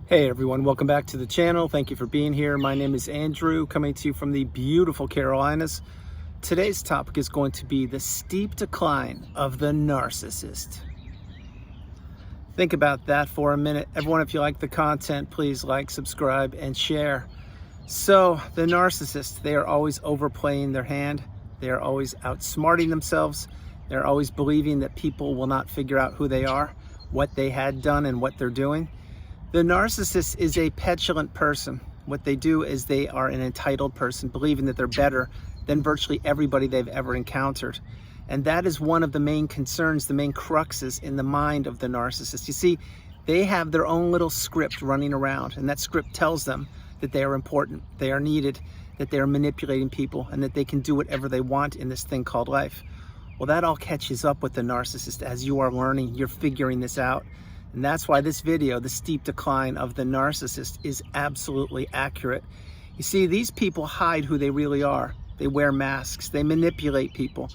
Hey everyone, welcome back to the channel. Thank you for being here. My name is Andrew, coming to you from the beautiful Carolinas. Today's topic is going to be the steep decline of the narcissist. Think about that for a minute. Everyone, if you like the content, please like, subscribe, and share. So, the narcissist, they are always overplaying their hand. They are always outsmarting themselves. They're always believing that people will not figure out who they are, what they had done, and what they're doing. The narcissist is a petulant person. What they do is they are an entitled person, believing that they're better than virtually everybody they've ever encountered. And that is one of the main concerns, the main cruxes in the mind of the narcissist. You see, they have their own little script running around, and that script tells them that they are important, they are needed, that they are manipulating people, and that they can do whatever they want in this thing called life. Well, that all catches up with the narcissist as you are learning, you're figuring this out. And that's why this video, the steep decline of the narcissist, is absolutely accurate. You see, these people hide who they really are. They wear masks, they manipulate people.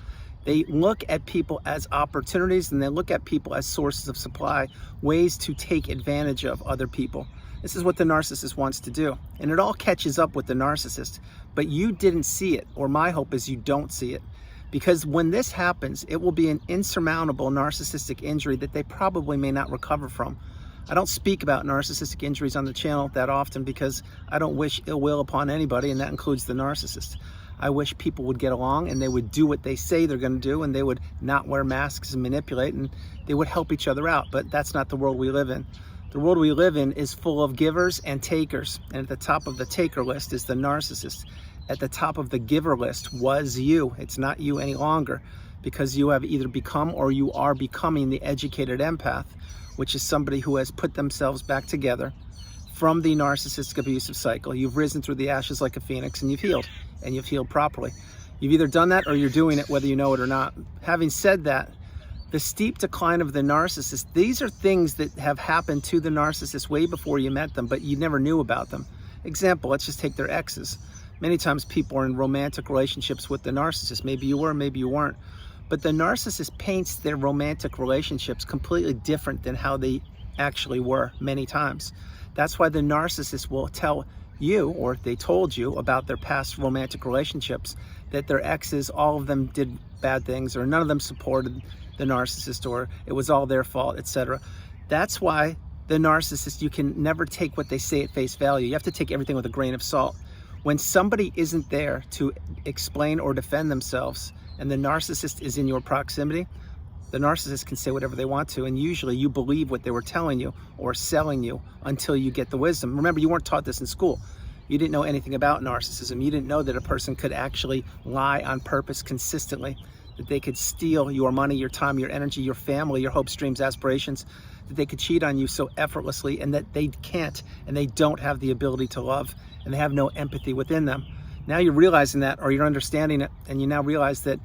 They look at people as opportunities, and they look at people as sources of supply, ways to take advantage of other people. This is what the narcissist wants to do. And it all catches up with the narcissist, but you didn't see it, or my hope is you don't see it. Because when this happens, it will be an insurmountable narcissistic injury that they probably may not recover from. I don't speak about narcissistic injuries on the channel that often because I don't wish ill will upon anybody, and that includes the narcissist. I wish people would get along and they would do what they say they're going to do, and they would not wear masks and manipulate, and they would help each other out. But that's not the world we live in. The world we live in is full of givers and takers, and at the top of the taker list is the narcissist. At the top of the giver list was you. It's not you any longer, because you have either become or you are becoming the educated empath, which is somebody who has put themselves back together from the narcissistic abusive cycle. You've risen through the ashes like a phoenix, and you've healed properly. You've either done that or you're doing it whether you know it or not. Having said that, the steep decline of the narcissist, these are things that have happened to the narcissist way before you met them, but you never knew about them. Example, let's just take their exes. Many times people are in romantic relationships with the narcissist. Maybe you were, maybe you weren't. But the narcissist paints their romantic relationships completely different than how they actually were many times. That's why the narcissist will tell you, or they told you about their past romantic relationships, that their exes, all of them did bad things, or none of them supported the narcissist, or it was all their fault, etc. That's why the narcissist, you can never take what they say at face value. You have to take everything with a grain of salt. When somebody isn't there to explain or defend themselves, and the narcissist is in your proximity, the narcissist can say whatever they want to, and usually you believe what they were telling you or selling you until you get the wisdom. Remember, you weren't taught this in school. You didn't know anything about narcissism. You didn't know that a person could actually lie on purpose consistently, that they could steal your money, your time, your energy, your family, your hopes, dreams, aspirations, that they could cheat on you so effortlessly, and that they can't, and they don't have the ability to love, and they have no empathy within them. Now you're realizing that, or you're understanding it, and you now realize that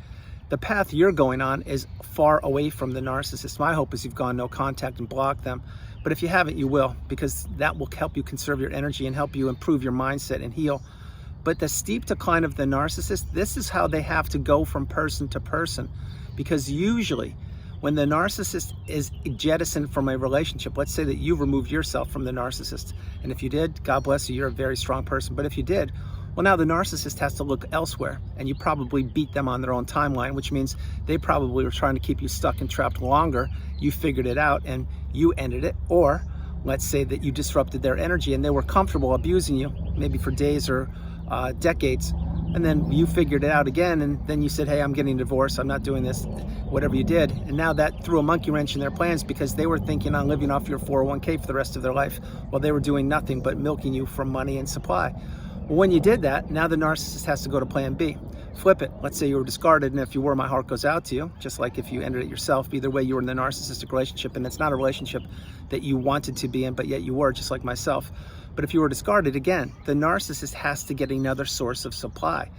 the path you're going on is far away from the narcissist. My hope is you've gone no contact and blocked them. But if you haven't, you will, because that will help you conserve your energy and help you improve your mindset and heal. But the steep decline of the narcissist, this is how they have to go from person to person. Because usually, when the narcissist is jettisoned from a relationship, let's say that you removed yourself from the narcissist, and if you did, God bless you, you're a very strong person. But if you did, well, now the narcissist has to look elsewhere, and you probably beat them on their own timeline, which means they probably were trying to keep you stuck and trapped longer. You figured it out and you ended it. Or let's say that you disrupted their energy and they were comfortable abusing you, maybe for days or decades, and then you figured it out again, and then you said, hey, I'm getting divorced, I'm not doing this, whatever you did. And now that threw a monkey wrench in their plans, because they were thinking on living off your 401k for the rest of their life, while they were doing nothing but milking you for money and supply. Well, when you did that, now the narcissist has to go to plan B. Flip it. Let's say you were discarded, and if you were, my heart goes out to you, just like if you ended it yourself. Either way, you were in the narcissistic relationship, and it's not a relationship that you wanted to be in, but yet you were, just like myself. But if you were discarded, again, the narcissist has to get another source of supply.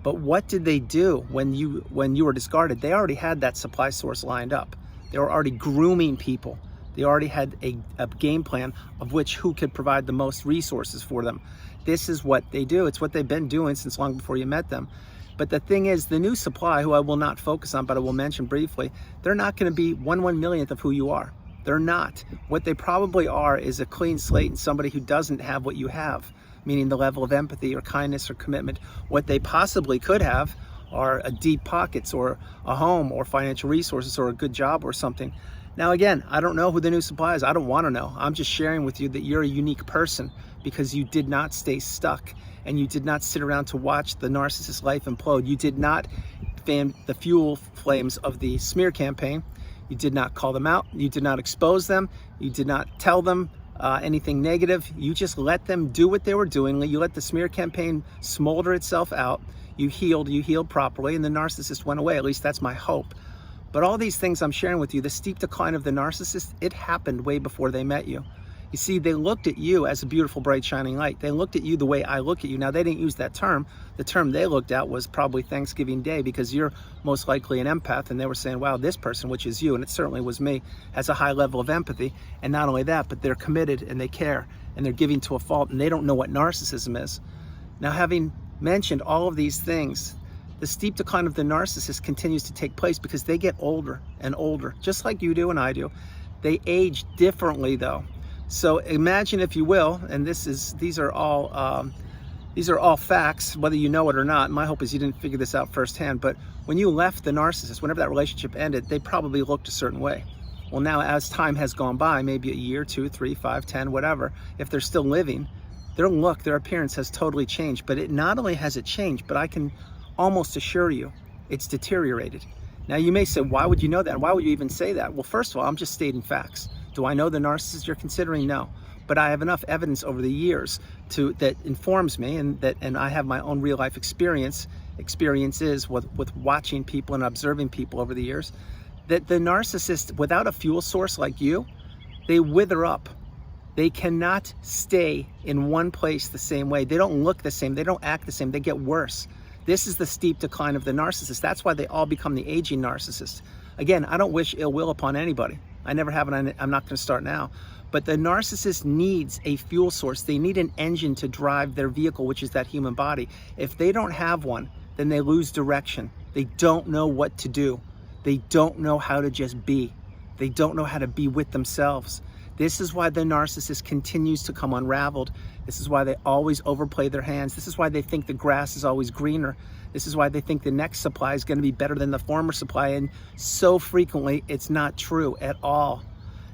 But what did they do when you were discarded? They already had that supply source lined up. They were already grooming people. They already had a game plan of who could provide the most resources for them. This is what they do. It's what they've been doing since long before you met them. But the thing is, the new supply, who I will not focus on, but I will mention briefly, they're not going to be 1/1 millionth of who you are. They're not. What they probably are is a clean slate and somebody who doesn't have what you have, meaning the level of empathy or kindness or commitment. What they possibly could have are a deep pockets or a home or financial resources or a good job or something. Now again, I don't know who the new supply is. I don't want to know. I'm just sharing with you that you're a unique person because you did not stay stuck and you did not sit around to watch the narcissist life implode. You did not fan the fuel flames of the smear campaign. You did not call them out. You did not expose them. You did not tell them anything negative. You just let them do what they were doing. You let the smear campaign smolder itself out. You healed properly, and the narcissist went away. At least that's my hope. But all these things I'm sharing with you, the steep decline of the narcissist, it happened way before they met you. You see, they looked at you as a beautiful, bright, shining light. They looked at you the way I look at you. Now, they didn't use that term. The term they looked at was probably Thanksgiving Day, because you're most likely an empath, and they were saying, wow, this person, which is you, and it certainly was me, has a high level of empathy. And not only that, but they're committed and they care and they're giving to a fault, and they don't know what narcissism is. Now, having mentioned all of these things, the steep decline of the narcissist continues to take place because they get older and older, just like you do and I do. They age differently, though. So imagine, if you will, and these are all facts, whether you know it or not. My hope is you didn't figure this out firsthand. But when you left the narcissist, whenever that relationship ended, they probably looked a certain way. Well, now as time has gone by, maybe a year, 2, 3, 5, 10, whatever, if they're still living, their look, their appearance has totally changed. But it not only has it changed, but I can almost assure you it's deteriorated. Now you may say, why would you know that? Why would you even say that? Well, first of all, I'm just stating facts. Do I know the narcissist you're considering? No. But I have enough evidence over the years that informs me, and I have my own real life experiences with watching people and observing people over the years, that the narcissist, without a fuel source like you, they wither up. They cannot stay in one place the same way. They don't look the same. They don't act the same. They get worse. This is the steep decline of the narcissist. That's why they all become the aging narcissist. Again, I don't wish ill will upon anybody. I never have, and I'm not going to start now. But the narcissist needs a fuel source. They need an engine to drive their vehicle, which is that human body. If they don't have one, then they lose direction. They don't know what to do. They don't know how to just be. They don't know how to be with themselves. This is why the narcissist continues to come unraveled. This is why they always overplay their hands. This is why they think the grass is always greener. This is why they think the next supply is going to be better than the former supply. And so frequently, it's not true at all.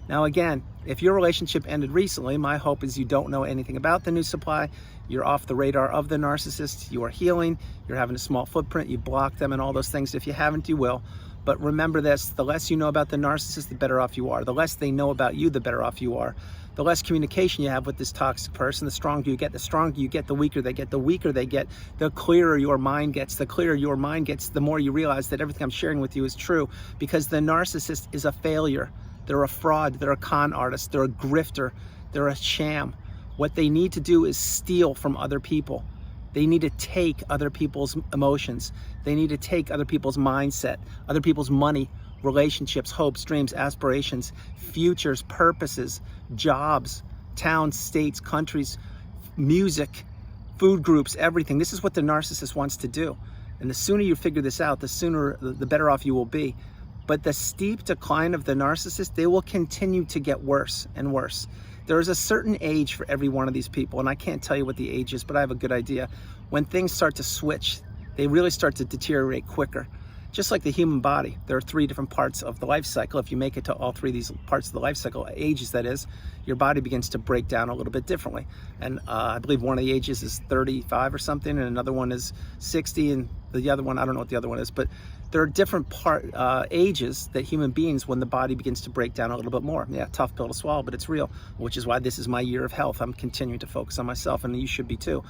Now, again, if your relationship ended recently, my hope is you don't know anything about the new supply. You're off the radar of the narcissist. You are healing. You're having a small footprint. You block them and all those things. If you haven't, you will. But remember this, the less you know about the narcissist, the better off you are. The less they know about you, the better off you are. The less communication you have with this toxic person, the stronger you get. The stronger you get, the weaker they get. The weaker they get, the clearer your mind gets. The clearer your mind gets, the more you realize that everything I'm sharing with you is true, because the narcissist is a failure. They're a fraud. They're a con artist. They're a grifter. They're a sham. What they need to do is steal from other people. They need to take other people's emotions. They need to take other people's mindset, other people's money, relationships, hopes, dreams, aspirations, futures, purposes, jobs, towns, states, countries, music, food groups, everything. This is what the narcissist wants to do. And the sooner you figure this out, the better off you will be. But the steep decline of the narcissist, they will continue to get worse and worse. There is a certain age for every one of these people, and I can't tell you what the age is, but I have a good idea. When things start to switch, they really start to deteriorate quicker. Just like the human body, there are 3 different parts of the life cycle. If you make it to all 3 of these parts of the life cycle, ages that is, your body begins to break down a little bit differently. And I believe one of the ages is 35 or something, and another one is 60, and the other one, I don't know what the other one is, but there are different ages that human beings, when the body begins to break down a little bit more. Yeah, tough pill to swallow, but it's real, which is why this is my year of health. I'm continuing to focus on myself, and you should be too.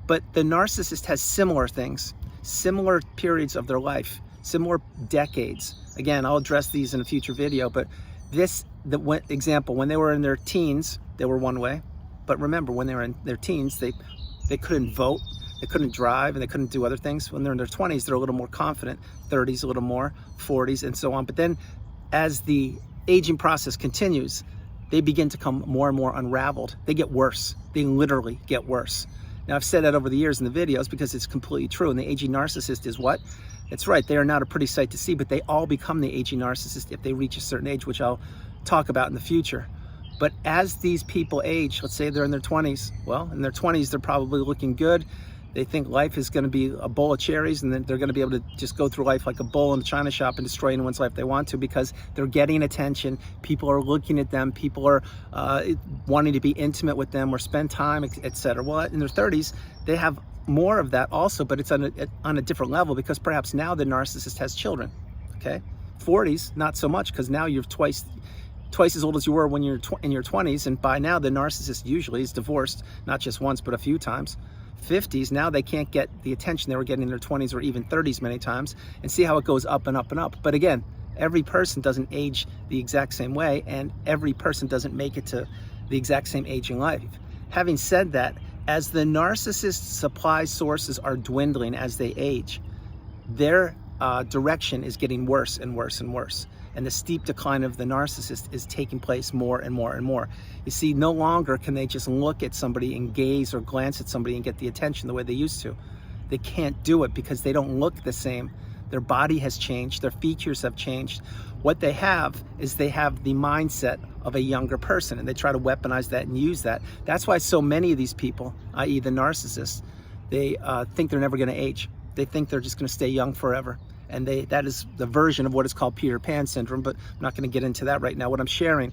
But the narcissist has similar things, similar periods of their life, similar decades. Again, I'll address these in a future video, but example, when they were in their teens, they were one way. But remember, when they were in their teens, they couldn't vote, they couldn't drive, and they couldn't do other things. When they're in their 20s, they're a little more confident, 30s a little more, 40s, and so on. But then as the aging process continues, they begin to come more and more unraveled. They get worse. They literally get worse. Now, I've said that over the years in the videos because it's completely true. And the aging narcissist is what? That's right, they are not a pretty sight to see, but they all become the aging narcissist if they reach a certain age, which I'll talk about in the future. But as these people age, let's say they're in their 20s, well, in their 20s, they're probably looking good. They think life is going to be a bowl of cherries, and then they're going to be able to just go through life like a bull in the china shop and destroy anyone's life they want to, because they're getting attention. People are looking at them. People are wanting to be intimate with them or spend time, etc. Well, in their 30s, they have more of that also, but it's on a different level, because perhaps now the narcissist has children. Okay, 40s, not so much, because now you're twice as old as you were when you're in your 20s, and by now the narcissist usually is divorced, not just once but a few times. 50s, now they can't get the attention they were getting in their 20s or even 30s many times, and see how it goes up and up and up. But again, every person doesn't age the exact same way, and every person doesn't make it to the exact same age in life. Having said that, as the narcissist supply sources are dwindling as they age, their direction is getting worse and worse and worse. And the steep decline of the narcissist is taking place more and more and more. You see, no longer can they just look at somebody and gaze or glance at somebody and get the attention the way they used to. They can't do it because they don't look the same. Their body has changed, their features have changed. What they have is they have the mindset of a younger person, and they try to weaponize that and use that. That's why so many of these people, i.e. the narcissists, they think they're never going to age. They think they're just going to stay young forever. And that is the version of what is called Peter Pan syndrome, but I'm not going to get into that right now. What I'm sharing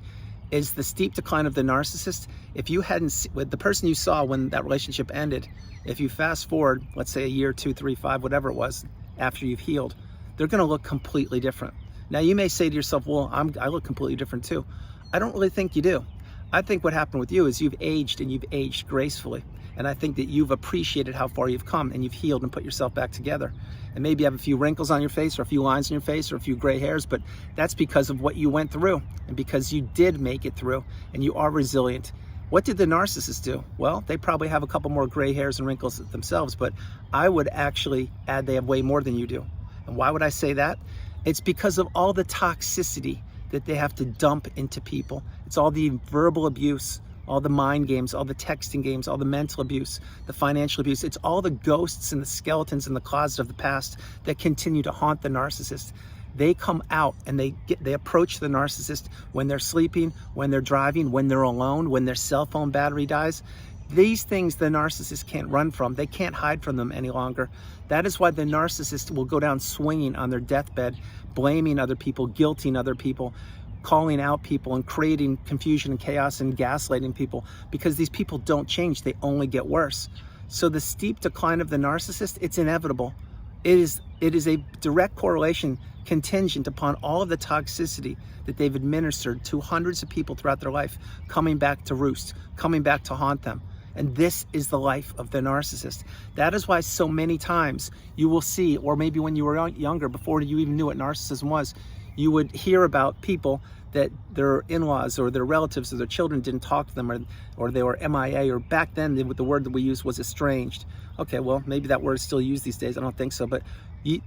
is the steep decline of the narcissist. If you hadn't, with the person you saw when that relationship ended, if you fast forward, let's say a year, 2, 3, 5, whatever it was, after you've healed, they're going to look completely different. Now you may say to yourself, well, I look completely different too. I don't really think you do. I think what happened with you is you've aged, and you've aged gracefully. And I think that you've appreciated how far you've come, and you've healed and put yourself back together. And maybe you have a few wrinkles on your face, or a few lines on your face, or a few gray hairs, but that's because of what you went through, and because you did make it through, and you are resilient. What did the narcissist do? Well, they probably have a couple more gray hairs and wrinkles themselves, but I would actually add they have way more than you do. And why would I say that? It's because of all the toxicity that they have to dump into people. It's all the verbal abuse, all the mind games, all the texting games, all the mental abuse, the financial abuse. It's all the ghosts and the skeletons in the closet of the past that continue to haunt the narcissist. They come out and they approach the narcissist when they're sleeping, when they're driving, when they're alone, when their cell phone battery dies. These things the narcissist can't run from. They can't hide from them any longer. That is why the narcissist will go down swinging on their deathbed, blaming other people, guilting other people, calling out people, and creating confusion and chaos and gaslighting people, because these people don't change. They only get worse. So the steep decline of the narcissist, it's inevitable. It is a direct correlation contingent upon all of the toxicity that they've administered to hundreds of people throughout their life, coming back to roost, coming back to haunt them. And this is the life of the narcissist. That is why so many times you will see, or maybe when you were younger, before you even knew what narcissism was, you would hear about people that their in-laws or their relatives or their children didn't talk to them, or they were MIA, or back then the word that we used was estranged. Okay, well, maybe that word is still used these days. I don't think so, but you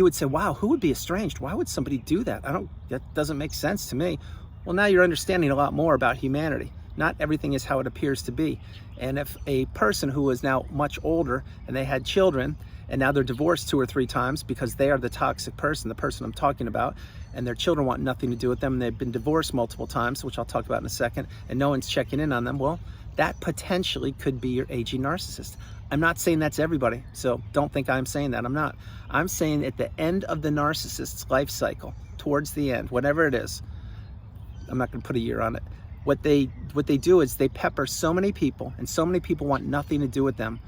would say, wow, who would be estranged? Why would somebody do that? That doesn't make sense to me. Well, now you're understanding a lot more about humanity. Not everything is how it appears to be. And if a person who is now much older and they had children, and now they're divorced 2 or 3 times because they are the toxic person, the person I'm talking about, and their children want nothing to do with them, and they've been divorced multiple times, which I'll talk about in a second, and no one's checking in on them, well, that potentially could be your aging narcissist. I'm not saying that's everybody, so don't think I'm saying that. I'm not. I'm saying at the end of the narcissist's life cycle, towards the end, whatever it is, I'm not going to put a year on it, what they do is they pepper so many people, and so many people want nothing to do with them,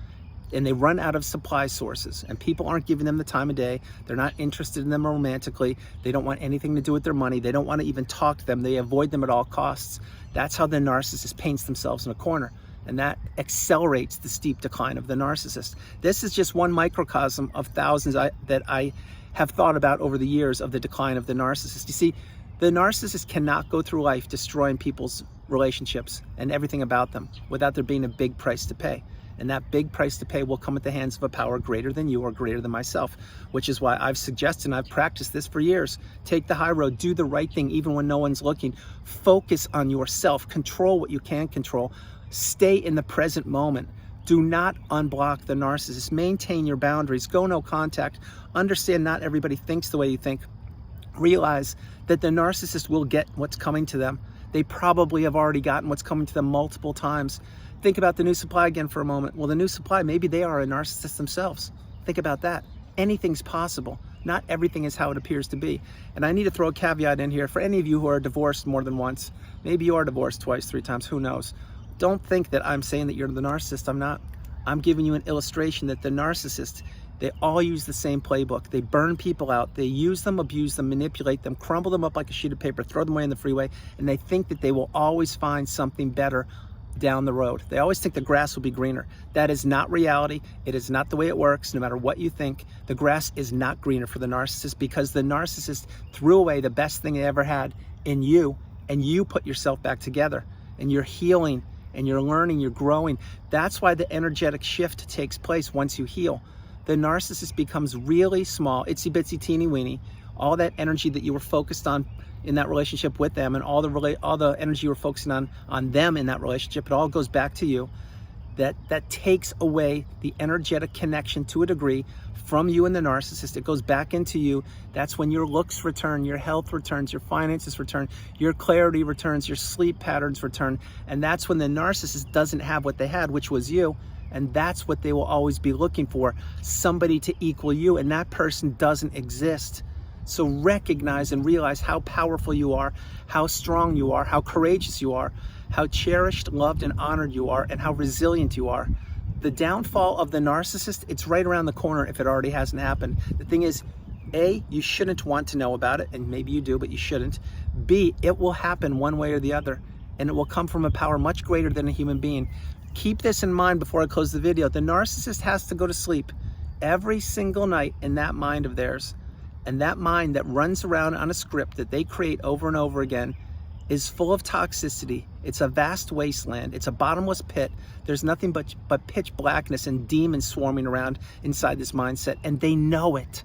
and they run out of supply sources, and people aren't giving them the time of day. They're not interested in them romantically. They don't want anything to do with their money. They don't want to even talk to them. They avoid them at all costs. That's how the narcissist paints themselves in a corner, and that accelerates the steep decline of the narcissist. This is just one microcosm of thousands that I have thought about over the years of the decline of the narcissist. You see, the narcissist cannot go through life destroying people's relationships and everything about them without there being a big price to pay. And that big price to pay will come at the hands of a power greater than you or greater than myself, which is why I've suggested, and I've practiced this for years, take the high road, do the right thing even when no one's looking, focus on yourself, control what you can control, stay in the present moment. Do not unblock the narcissist, maintain your boundaries, go no contact, understand not everybody thinks the way you think, Realize that the narcissist will get what's coming to them. They probably have already gotten what's coming to them multiple times. Think about the new supply again for a moment. Well, the new supply, maybe they are a narcissist themselves. Think about that. Anything's possible. Not everything is how it appears to be. And I need to throw a caveat in here for any of you who are divorced more than once. Maybe you are divorced twice, 3 times, who knows? Don't think that I'm saying that you're the narcissist. I'm not. I'm giving you an illustration that the narcissist, they all use the same playbook. They burn people out. They use them, abuse them, manipulate them, crumble them up like a sheet of paper, throw them away in the freeway, and they think that they will always find something better down the road. They always think the grass will be greener. That is not reality. It is not the way it works. No matter what you think, the grass is not greener for the narcissist, because the narcissist threw away the best thing they ever had in you, and you put yourself back together, and you're healing, and you're learning, you're growing. That's why the energetic shift takes place once you heal. The narcissist becomes really small, itsy bitsy teeny weeny. All that energy that you were focused on in that relationship with them, and all the energy you were focusing on them in that relationship, it all goes back to you. That takes away the energetic connection to a degree from you and the narcissist. It goes back into you. That's when your looks return, your health returns, your finances return, your clarity returns, your sleep patterns return. And that's when the narcissist doesn't have what they had, which was you. And that's what they will always be looking for, somebody to equal you, and that person doesn't exist. So recognize and realize how powerful you are, how strong you are, how courageous you are, how cherished, loved, and honored you are, and how resilient you are. The downfall of the narcissist, it's right around the corner if it already hasn't happened. The thing is, A, you shouldn't want to know about it, and maybe you do, but you shouldn't. B, it will happen one way or the other, and it will come from a power much greater than a human being. Keep this in mind before I close the video. The narcissist has to go to sleep every single night in that mind of theirs. And that mind that runs around on a script that they create over and over again is full of toxicity. It's a vast wasteland. It's a bottomless pit. There's nothing but pitch blackness and demons swarming around inside this mindset, and they know it.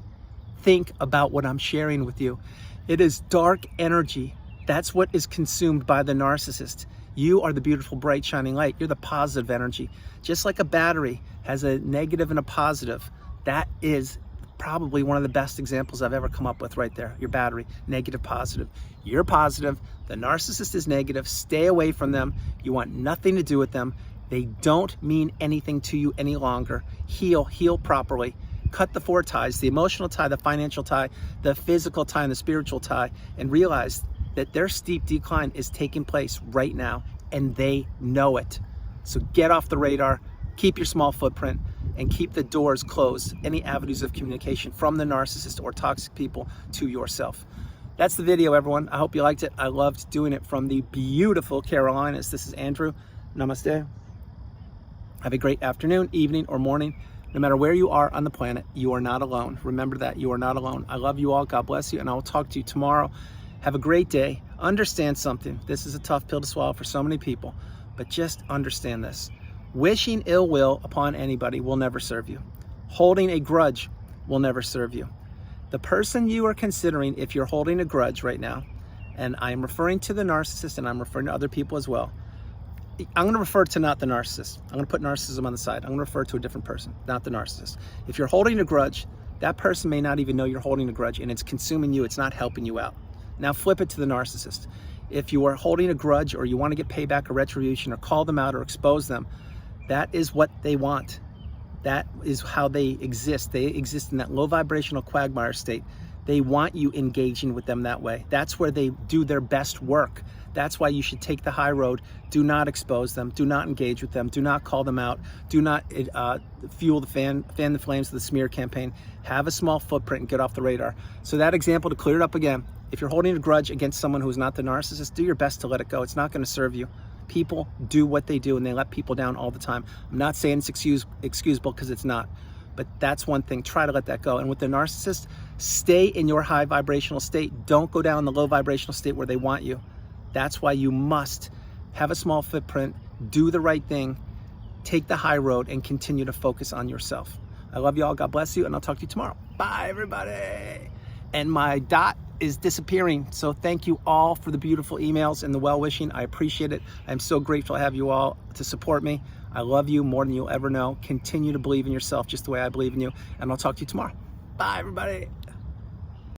Think about what I'm sharing with you. It is dark energy. That's what is consumed by the narcissist. You are the beautiful, bright, shining light. You're the positive energy. Just like a battery has a negative and a positive, that is probably one of the best examples I've ever come up with right there. Your battery, negative, positive. You're positive, the narcissist is negative. Stay away from them. You want nothing to do with them. They don't mean anything to you any longer. Heal properly. Cut the 4 ties, the emotional tie, the financial tie, the physical tie, and the spiritual tie, and realize that their steep decline is taking place right now, and they know it. So get off the radar, keep your small footprint, and keep the doors closed, any avenues of communication from the narcissist or toxic people to yourself. That's the video, everyone. I hope you liked it. I loved doing it from the beautiful Carolinas. This is Andrew. Namaste. Have a great afternoon, evening, or morning. No matter where you are on the planet, you are not alone. Remember that, you are not alone. I love you all. God bless you, and I will talk to you tomorrow. Have a great day. Understand something. This is a tough pill to swallow for so many people, but just understand this. Wishing ill will upon anybody will never serve you. Holding a grudge will never serve you. The person you are considering, if you're holding a grudge right now, and I'm referring to the narcissist and I'm referring to other people as well, I'm going to refer to not the narcissist. I'm going to put narcissism on the side. I'm going to refer to a different person, not the narcissist. If you're holding a grudge, that person may not even know you're holding a grudge, and it's consuming you. It's not helping you out. Now flip it to the narcissist. If you are holding a grudge, or you want to get payback or retribution, or call them out or expose them, that is what they want. That is how they exist. They exist in that low vibrational quagmire state. They want you engaging with them that way. That's where they do their best work. That's why you should take the high road. Do not expose them. Do not engage with them. Do not call them out. Do not fan the flames of the smear campaign. Have a small footprint and get off the radar. So that example, to clear it up again, if you're holding a grudge against someone who's not the narcissist, do your best to let it go. It's not going to serve you. People do what they do, and they let people down all the time. I'm not saying it's excusable, because it's not. But that's one thing. Try to let that go. And with the narcissist, stay in your high vibrational state. Don't go down the low vibrational state where they want you. That's why you must have a small footprint, do the right thing, take the high road, and continue to focus on yourself. I love you all. God bless you, and I'll talk to you tomorrow. Bye, everybody. And my dot is disappearing. So thank you all for the beautiful emails and the well-wishing. I appreciate it. I'm so grateful to have you all to support me. I love you more than you'll ever know. Continue to believe in yourself just the way I believe in you. And I'll talk to you tomorrow. Bye, everybody.